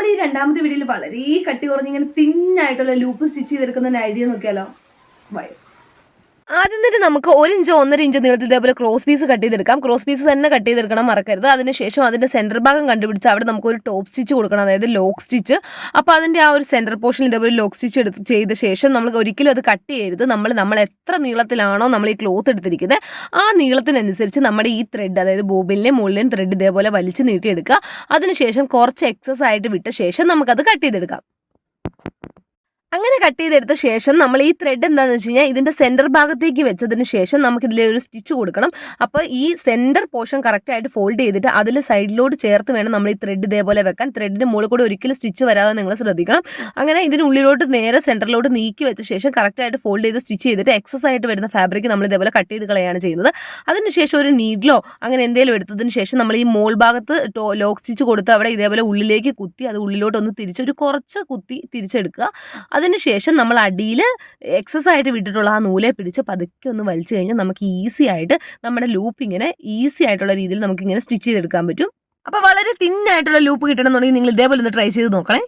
നമ്മുടെ ഈ രണ്ടാമത്തെ വീഡിയോയിൽ വളരെ കട്ടി കുറഞ്ഞിങ്ങനെ തിന്നായിട്ടുള്ള ലൂപ്പ് സ്റ്റിച്ച് ചെയ്തെടുക്കുന്ന ഐഡിയ നോക്കിയാലോ. ആദ്യം തന്നെ നമുക്ക് 1 ഇഞ്ചോ 1.5 ഇഞ്ച് നീളത്തിൽ ഇതേപോലെ ക്രോസ് പീസ് കട്ട് ചെയ്തെടുക്കാം. ക്രോസ് പീസ് തന്നെ കട്ട് ചെയ്തെടുക്കണം, മറക്കരുത്. അതിനുശേഷം അതിന്റെ സെന്റർ ഭാഗം കണ്ടുപിടിച്ച് അവിടെ നമുക്ക് ഒരു ടോപ്പ് സ്റ്റിച്ച് കൊടുക്കണം, അതായത് ലോക്ക് സ്റ്റിച്ച്. അപ്പോൾ അതിന്റെ ആ ഒരു സെന്റർ പോർഷൻ ഇതേപോലെ ലോക്ക് സ്റ്റിച്ച് ചെയ്ത ശേഷം നമ്മൾ ഒരിക്കലും അത് കട്ട് ചെയ്യരുത്. നമ്മൾ എത്ര നീളത്തിലാണോ നമ്മൾ ഈ ക്ലോത്ത് എടുത്തിരിക്കുന്നത് ആ നീളത്തിനനുസരിച്ച് നമ്മുടെ ഈ ത്രെഡ്, അതായത് ബോബിനിലെയും മുകളിലെയും ത്രെഡ് ഇതേപോലെ വലിച്ച് നീട്ടിയെടുക്കുക. അതിനുശേഷം കുറച്ച് എക്സസ് ആയിട്ട് വിട്ട ശേഷം നമുക്കത് കട്ട് ചെയ്തെടുക്കാം. അങ്ങനെ കട്ട് ചെയ്തെടുത്ത ശേഷം നമ്മൾ ഈ ത്രെഡ് എന്താണെന്ന് വെച്ച് കഴിഞ്ഞാൽ ഇതിൻ്റെ സെൻറ്റർ ഭാഗത്തേക്ക് വെച്ചതിന് ശേഷം നമുക്കിതിലെ ഒരു സ്റ്റിച്ച് കൊടുക്കണം. അപ്പോൾ ഈ സെൻറ്റർ പോർഷൻ കറക്റ്റായിട്ട് ഫോൾഡ് ചെയ്തിട്ട് അതിൽ സൈഡിലോട്ട് ചേർത്ത് വേണം നമ്മൾ ഈ ത്രെഡ് ഇതേപോലെ വെക്കാൻ. ത്രെഡിൻ്റെ മുകളിൽ കൂടെ ഒരിക്കലും സ്റ്റിച്ച് വരാതെ നിങ്ങൾ ശ്രദ്ധിക്കണം. അങ്ങനെ ഇതിനുള്ളിലോട്ട് നേരെ സെൻറ്ററിലോട്ട് നീക്കി വെച്ച ശേഷം കറക്റ്റായിട്ട് ഫോൾഡ് ചെയ്ത് സ്റ്റിച്ച് ചെയ്തിട്ട് എക്സസ് ആയിട്ട് വരുന്ന ഫാബ്രിക് നമ്മൾ ഇതേപോലെ കട്ട് ചെയ്ത് കളയാണ് ചെയ്യുന്നത്. അതിനുശേഷം ഒരു നീഡിലോ അങ്ങനെ എന്തെങ്കിലും എടുത്തതിന് ശേഷം നമ്മൾ ഈ മോൾ ഭാഗത്ത് ലോക്ക് സ്റ്റിച്ച് കൊടുത്ത് അവിടെ ഇതേപോലെ ഉള്ളിലേക്ക് കുത്തി അത് ഉള്ളിലോട്ടൊന്ന് തിരിച്ചൊരു കുറച്ച് കുത്തി തിരിച്ചെടുക്കുക. അതിനുശേഷം നമ്മൾ അടിയിൽ എക്സസ് ആയിട്ട് വിട്ടിട്ടുള്ള ആ നൂലെ പിടിച്ച് പതുക്കെ ഒന്ന് വലിച്ചു കഴിഞ്ഞാൽ നമുക്ക് ഈസി ആയിട്ട് നമ്മുടെ ലൂപ്പ് ഇങ്ങനെ ഈസി ആയിട്ടുള്ള രീതിയിൽ നമുക്കിങ്ങനെ സ്റ്റിച്ച് ചെയ്തെടുക്കാൻ പറ്റും. അപ്പോൾ വളരെ തിന്നായിട്ടുള്ള ലൂപ്പ് കിട്ടണമെന്നുണ്ടെങ്കിൽ നിങ്ങൾ ഇതേപോലെ ഒന്ന് ട്രൈ ചെയ്ത് നോക്കണേ.